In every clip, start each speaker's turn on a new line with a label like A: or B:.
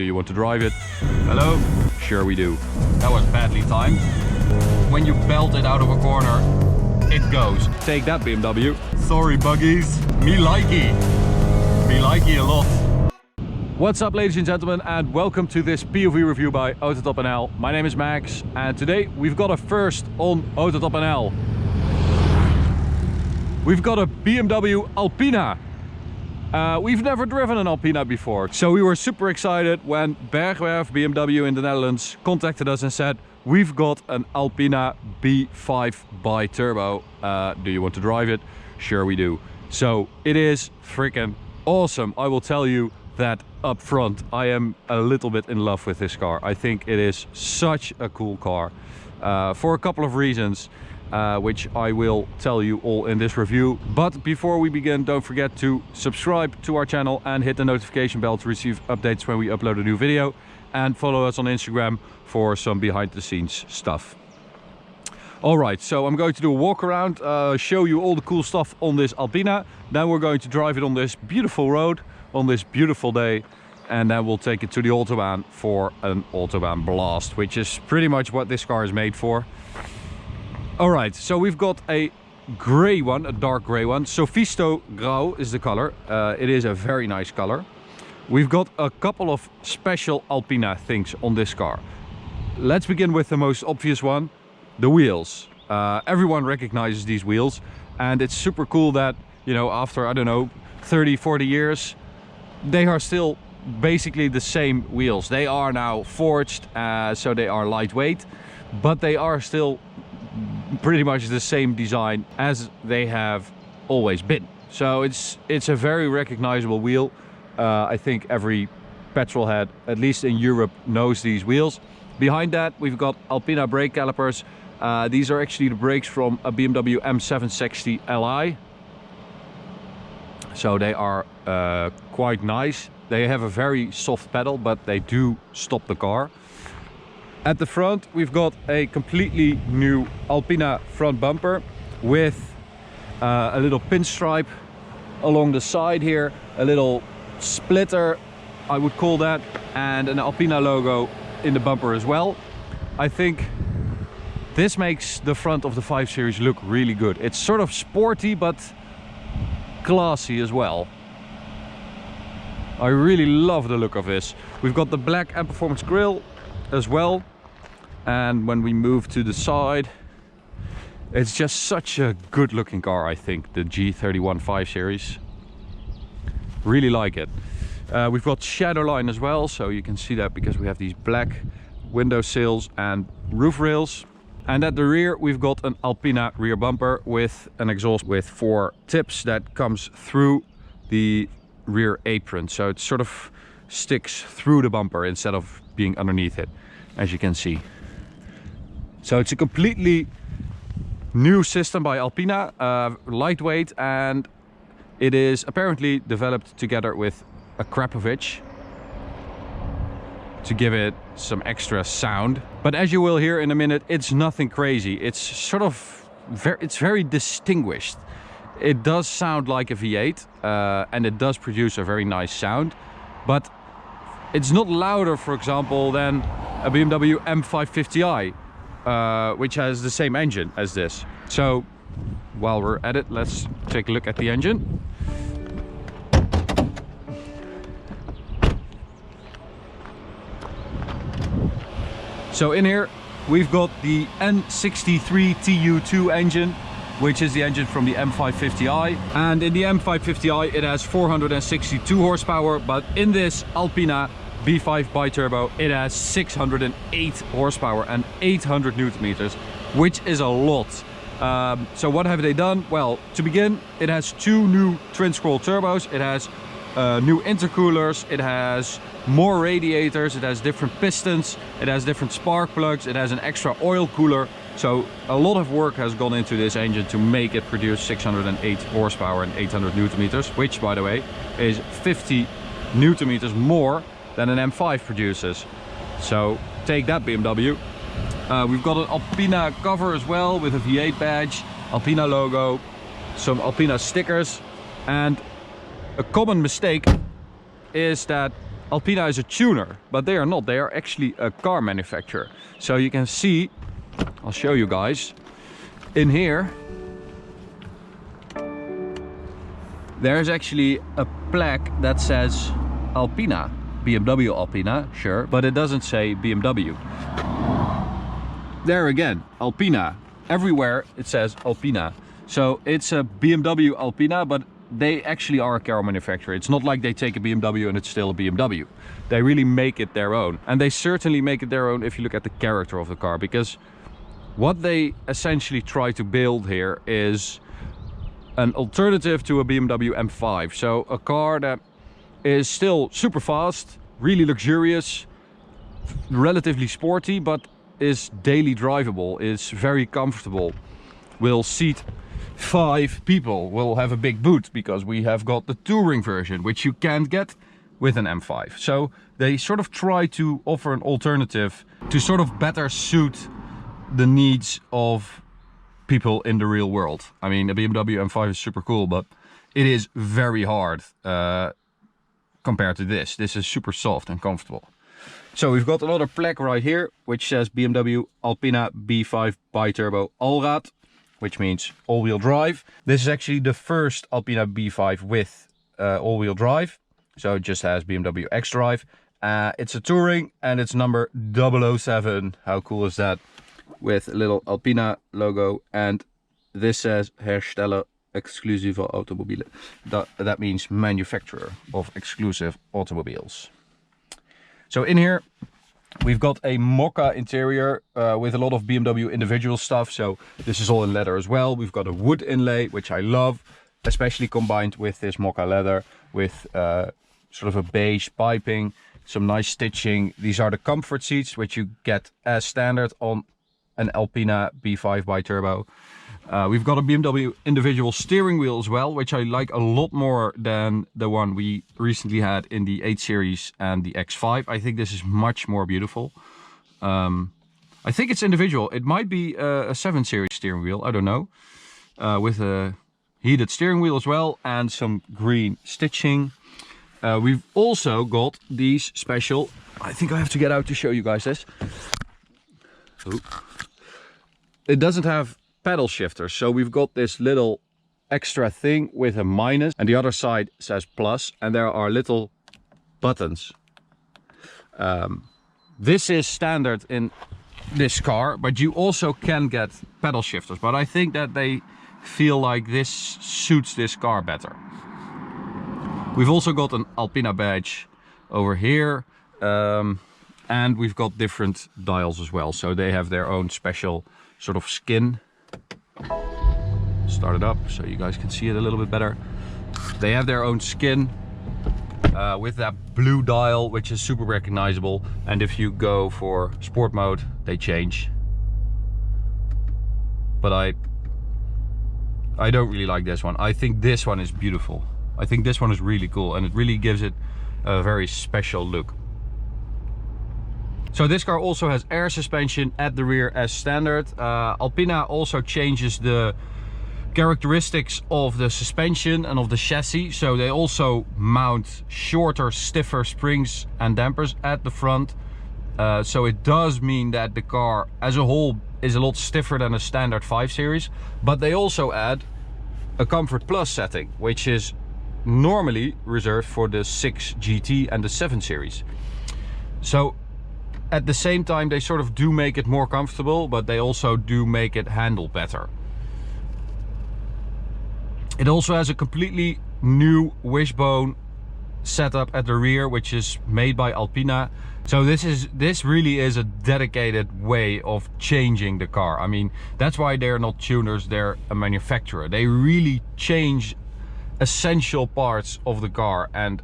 A: Do you want to drive it? Hello? Sure we do.
B: That was badly timed. When you belt it out of a corner, it goes.
A: Take that, BMW.
B: Sorry, buggies. Me likey. Me likey a lot.
A: What's up, ladies and gentlemen, and welcome to this POV review by AutoTopNL. My name is Max, and today we've got a first on AutoTopNL. We've got a BMW ALPINA. We've never driven an ALPINA before, so we were super excited when Bergwerf BMW in the Netherlands contacted us and said, we've got an ALPINA B5 bi-turbo. Do you want to drive it? Sure we do. So it is freaking awesome. I will tell you that up front. I am a little bit in love with this car. I think it is such a cool car for a couple of reasons, which I will tell you all in this review. But before we begin, don't forget to subscribe to our channel and hit the notification bell to receive updates when we upload a new video, and follow us on Instagram for some behind the scenes stuff. Alright, so I'm going to do a walk around, show you all the cool stuff on this ALPINA. Then we're going to drive it on this beautiful road on this beautiful day, and then we'll take it to the Autobahn for an Autobahn blast, which is pretty much what this car is made for. Alright, so we've got a grey one, a dark grey one. Sophisto Grau is the color. It is a very nice color. We've got a couple of special ALPINA things on this car. Let's begin with the most obvious one, the wheels. Everyone recognizes these wheels, and it's super cool that, you know, after, I don't know, 30-40 years, they are still basically the same wheels. They are now forged, so they are lightweight, but they are still pretty much the same design as they have always been. So it's a very recognizable wheel. I think every petrol head, at least in Europe, knows these wheels. Behind that, we've got ALPINA brake calipers. These are actually the brakes from a BMW M760 Li. So they are quite nice. They have a very soft pedal, but they do stop the car. At the front, we've got a completely new ALPINA front bumper with a little pinstripe along the side here, a little splitter, I would call that, and an ALPINA logo in the bumper as well. I think this makes the front of the 5 Series look really good. It's sort of sporty, but classy as well. I really love the look of this. We've got the black and performance grille as well, and when we move to the side, it's just such a good looking car. I think the G31 5 Series, really like it. We've got shadow line as well, so you can see that because we have these black window sills and roof rails. And at the rear, we've got an ALPINA rear bumper with an exhaust with 4 tips that comes through the rear apron. So it sort of sticks through the bumper instead of being underneath it, as you can see. So it's a completely new system by ALPINA, lightweight, and it is apparently developed together with a Krapovic to give it some extra sound. But as you will hear in a minute, it's nothing crazy. It's sort of it's very distinguished. It does sound like a V8, and it does produce a very nice sound, but it's not louder, for example, than a BMW M550i, which has the same engine as this. So while we're at it, let's take a look at the engine. So in here, we've got the N63 TU2 engine, which is the engine from the M550i. And in the M550i, it has 462 horsepower, but in this ALPINA B5 bi-turbo, it has 608 horsepower and 800 Newton meters, which is a lot. So what have they done? Well, to begin, it has 2 new twin scroll turbos. It has new intercoolers, it has more radiators, it has different pistons, it has different spark plugs, it has an extra oil cooler. So a lot of work has gone into this engine to make it produce 608 horsepower and 800 Newton meters, which, by the way, is 50 Newton meters more than an M5 produces. So take that, BMW. We've got an ALPINA cover as well with a V8 badge, ALPINA logo, some ALPINA stickers, and a common mistake is that Alpina is a tuner, but they are not. They are actually a car manufacturer. So you can see, I'll show you guys, in here there's actually a plaque that says Alpina, BMW Alpina, sure, but it doesn't say BMW. There again, Alpina. Everywhere it says Alpina. So it's a BMW Alpina, but they actually are a car manufacturer. It's not like they take a BMW and it's still a BMW. They really make it their own. And they certainly make it their own if you look at the character of the car, because what they essentially try to build here is an alternative to a BMW M5. So a car that is still super fast, really luxurious, relatively sporty, but is daily drivable, is very comfortable, will seat 5 people, will have a big boot, because we have got the touring version, which you can't get with an M5. So they sort of try to offer an alternative to sort of better suit the needs of people in the real world. I mean, a BMW M5 is super cool, but it is very hard compared to this. This is super soft and comfortable. So we've got another plaque right here, which says BMW ALPINA B5 Biturbo Allrad, which means all-wheel drive. This is actually the first Alpina B5 with all-wheel drive. So it just has BMW X-Drive. It's a touring and it's number 007. How cool is that? With a little Alpina logo, and this says Hersteller Exclusive Automobielen. That means manufacturer of exclusive automobiles. So in here we've got a mocha interior with a lot of BMW individual stuff. So this is all in leather as well. We've got a wood inlay, which I love, especially combined with this mocha leather with sort of a beige piping, some nice stitching. These are the comfort seats, which you get as standard on an Alpina B5 Biturbo. We've got a BMW individual steering wheel as well, which I like a lot more than the one we recently had in the 8 Series and the X5. I think this is much more beautiful. I think it's individual. It might be a 7 Series steering wheel, I don't know. With a heated steering wheel as well and some green stitching. We've also got these special, I think I have to get out to show you guys this. Ooh. It doesn't have pedal shifters, so we've got this little extra thing with a minus, and the other side says plus, and there are little buttons. This is standard in this car, but you also can get pedal shifters, but I think that they feel like this suits this car better. We've also got an Alpina badge over here, and we've got different dials as well, so they have their own special sort of skin. Start it up so you guys can see it a little bit better. They have their own skin with that blue dial, which is super recognizable, and if you go for sport mode they change. But I don't really like this one. I think this one is beautiful. I think this one is really cool, and it really gives it a very special look. So this car also has air suspension at the rear as standard. Alpina also changes the characteristics of the suspension and of the chassis. So they also mount shorter, stiffer springs and dampers at the front. So it does mean that the car as a whole is a lot stiffer than a standard 5 Series. But they also add a Comfort Plus setting, which is normally reserved for the 6 GT and the 7 Series. So at the same time they sort of do make it more comfortable, but they also do make it handle better. It also has a completely new wishbone setup at the rear, which is made by Alpina. So this really is a dedicated way of changing the car. I mean, that's why they're not tuners, they're a manufacturer. They really change essential parts of the car, and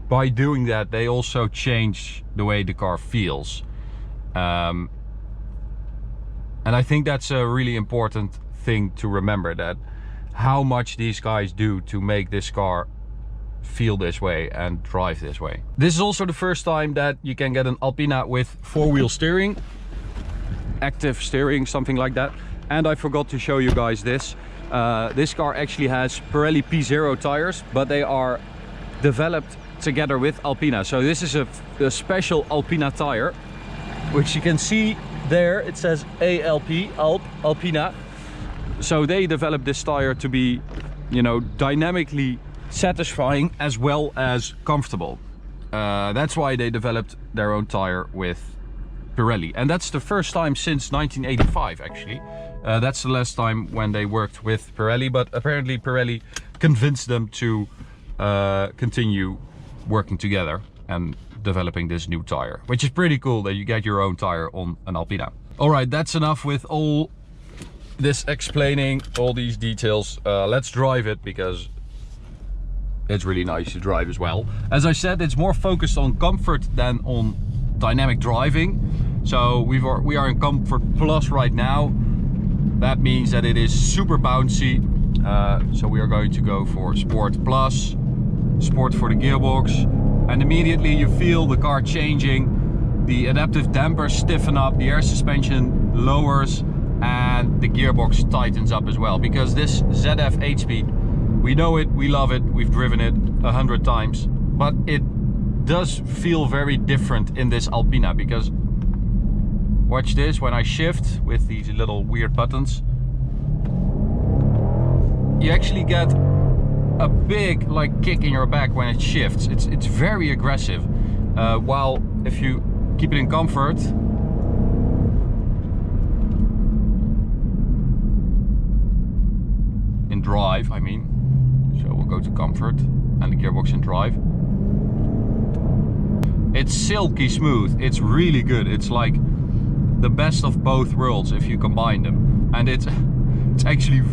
A: by doing that they also change the way the car feels. And I think that's a really important thing to remember, that how much these guys do to make this car feel this way and drive this way. This is also the first time that you can get an Alpina with 4-wheel steering, active steering, something like that. And I forgot to show you guys this. This car actually has Pirelli P0 tires, but they are developed together with Alpina. So this is a special Alpina tire, which you can see there. It says ALPINA. So they developed this tire to be, you know, dynamically satisfying as well as comfortable. That's why they developed their own tire with Pirelli, and that's the first time since 1985 actually. That's the last time when they worked with Pirelli, but apparently Pirelli convinced them to continue working together and developing this new tire, which is pretty cool that you get your own tire on an Alpina. All right, that's enough with all this explaining all these details. Let's drive it, because it's really nice to drive as well. As I said, it's more focused on comfort than on dynamic driving. So we are in Comfort Plus right now. That means that it is super bouncy. So we are going to go for Sport Plus, Sport for the gearbox, and immediately you feel the car changing. The adaptive dampers stiffen up, the air suspension lowers, and the gearbox tightens up as well, because this ZF 8-speed, we know it, we love it, we've driven it 100 times, but it does feel very different in this Alpina, because watch this, when I shift with these little weird buttons, you actually get a big like kick in your back when it shifts. It's very aggressive, while if you keep it in comfort, in drive I mean, so we'll go to comfort and the gearbox in drive, it's silky smooth, it's really good. It's like the best of both worlds if you combine them, and it's actually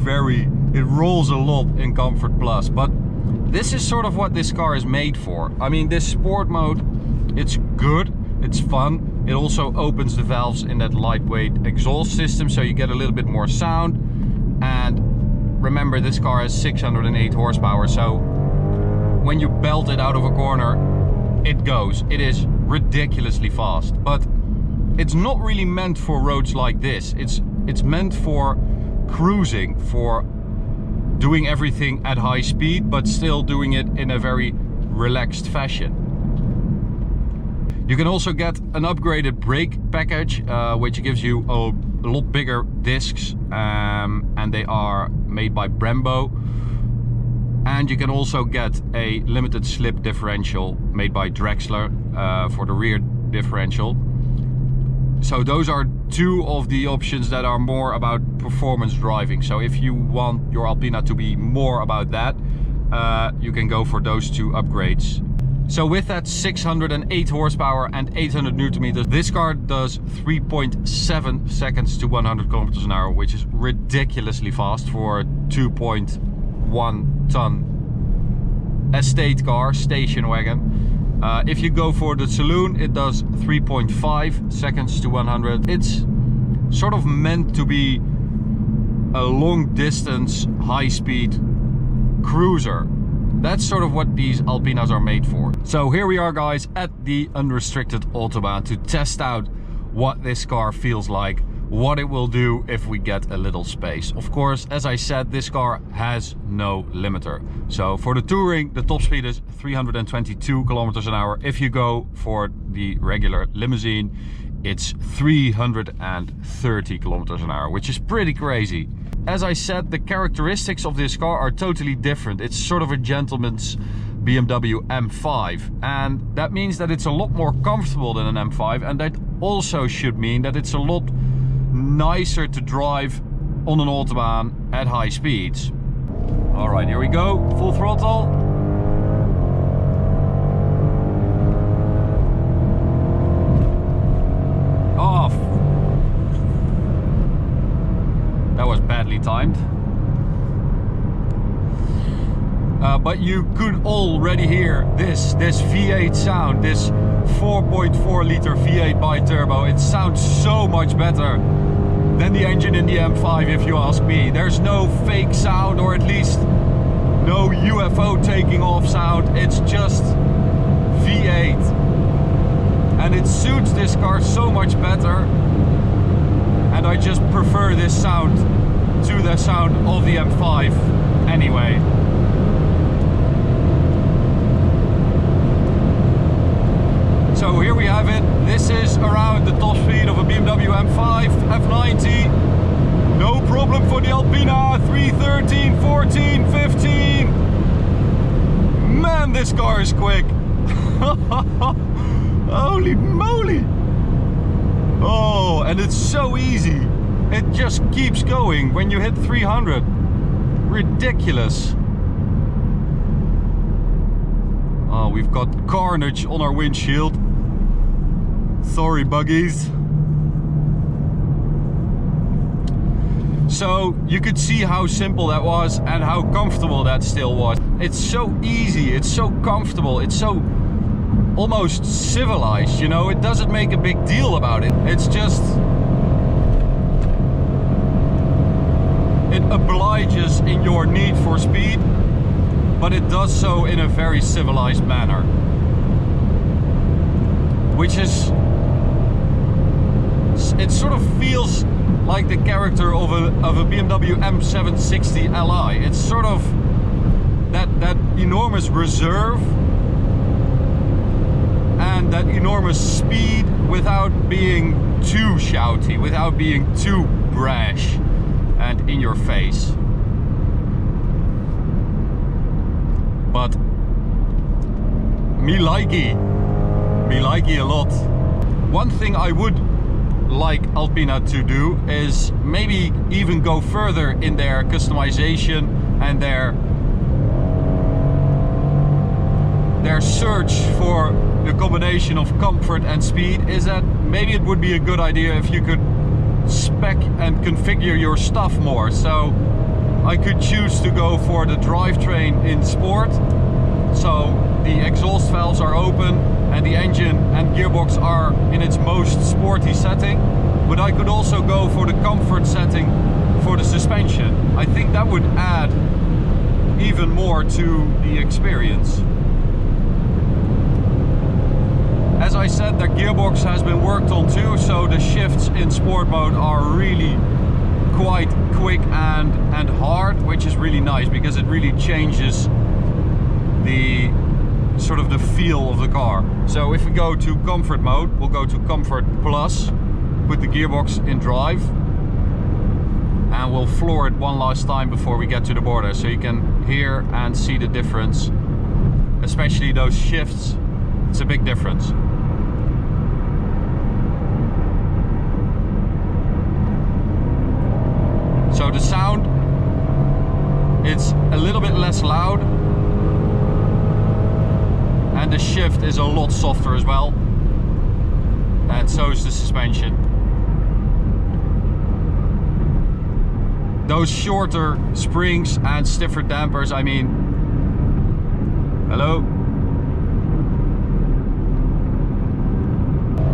A: it rolls a lot in Comfort Plus. But this is sort of what this car is made for. I mean, this sport mode, it's good, it's fun. It also opens the valves in that lightweight exhaust system, so you get a little bit more sound. And remember, this car has 608 horsepower, so when you belt it out of a corner, it goes. It is ridiculously fast, but it's not really meant for roads like this. It's meant for cruising, for doing everything at high speed, but still doing it in a very relaxed fashion. You can also get an upgraded brake package, which gives you a lot bigger discs, and they are made by Brembo. And you can also get a limited slip differential made by Drexler for the rear differential. So those are two of the options that are more about performance driving. So if you want your Alpina to be more about that, you can go for those two upgrades. So with that 608 horsepower and 800 Newton meters, this car does 3.7 seconds to 100 kilometers an hour, which is ridiculously fast for a 2.1 ton estate car, station wagon. If you go for the saloon, it does 3.5 seconds to 100. It's sort of meant to be a long distance, high speed cruiser. That's sort of what these Alpinas are made for. So here we are, guys, at the unrestricted Autobahn to test out what this car feels like, what it will do if we get a little space. Of course, as I said, this car has no limiter. So for the touring, the top speed is 322 kilometers an hour. If you go for the regular limousine, it's 330 kilometers an hour, which is pretty crazy. As I said, the characteristics of this car are totally different. It's sort of a gentleman's BMW M5, and that means that it's a lot more comfortable than an M5, and that also should mean that it's a lot nicer to drive on an Autobahn at high speeds. All right, here we go, full throttle. Off. That was badly timed. But you could already hear this V8 sound, this 4.4 liter V8 bi-turbo. It sounds so much better than the engine in the M5, if you ask me. There's no fake sound, or at least no UFO taking off sound. It's just V8. And it suits this car so much better. And I just prefer this sound to the sound of the M5 anyway.
B: So here we have it. This is around the top speed of a BMW M5 F90. No problem for the Alpina. 313, 14, 15. Man, this car is quick. Holy moly. Oh, and it's so easy. It just keeps going when you hit 300. Ridiculous. Oh, we've got carnage on our windshield. Sorry, buggies. So you could see how simple that was and how comfortable that still was. It's so easy, it's so comfortable, it's so almost civilized, you know? It doesn't make a big deal about it. It's just... it obliges in your need for speed, but it does so in a very civilized manner. Which is... it sort of feels like the character of a BMW M760 Li. It's sort of that enormous reserve and that enormous speed without being too shouty, without being too brash and in your face. But me likey a lot. One thing I would like Alpina to do is maybe even go further in their customization and their search for the combination of comfort and speed, is that maybe it would be a good idea if you could spec and configure your stuff more. So I could choose to go for the drivetrain in sport, so the exhaust valves are open and the engine and gearbox are in its most sporty setting, but I could also go for the comfort setting for the suspension. I think that would add even more to the experience. As I said, the gearbox has been worked on too, so the shifts in sport mode are really quite quick and hard, which is really nice because it really changes the sort of the feel of the car. So if we go to comfort mode, we'll go to comfort plus, put the gearbox in drive, and we'll floor it one last time before we get to the border, so you can hear and see the difference, especially those shifts. It's a big difference. So the sound, it's a little bit less loud, and the shift is a lot softer as well, and so is the suspension. Those shorter springs and stiffer dampers, I mean, hello?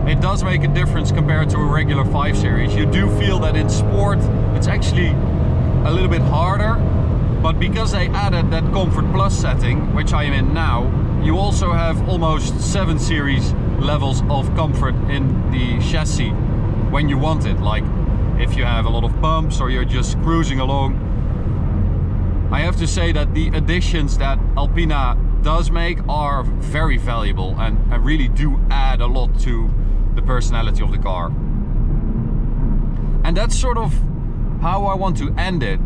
B: It does make a difference compared to a regular 5 Series. You do feel that in sport it's actually a little bit harder, but because they added that Comfort Plus setting, which I am in now, you also have almost 7 Series levels of comfort in the chassis when you want it. Like if you have a lot of bumps or you're just cruising along. I have to say that the additions that Alpina does make are very valuable and really do add a lot to the personality of the car. And that's sort of how I want to end it.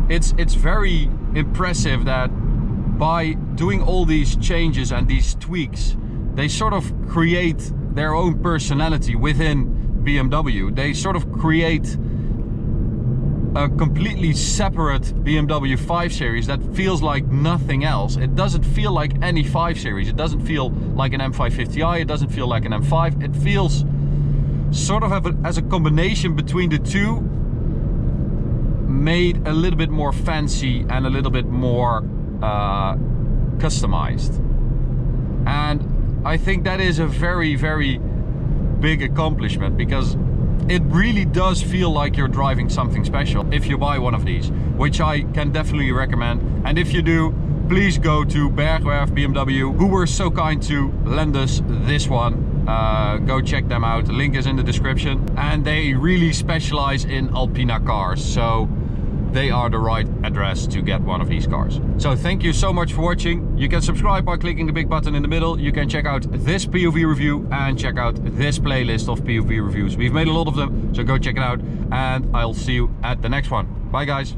B: It's very impressive that by doing all these changes and these tweaks, they sort of create their own personality within BMW. They sort of create a completely separate BMW 5 Series that feels like nothing else. It doesn't feel like any 5 Series. It doesn't feel like an M550i. It doesn't feel like an M5. It feels sort of as a combination between the two, made a little bit more fancy and a little bit more customized. And I think that is a very, very big accomplishment, because it really does feel like you're driving something special if you buy one of these, which I can definitely recommend. And if you do, please go to Bergwerf BMW, who were so kind to lend us this one. Go check them out, the link is in the description. And they really specialize in Alpina cars, so they are the right address to get one of these cars. So thank you so much for watching. You can subscribe by clicking the big button in the middle. You can check out this POV review and check out this playlist of POV reviews. We've made a lot of them, so go check it out, and I'll see you at the next one. Bye guys.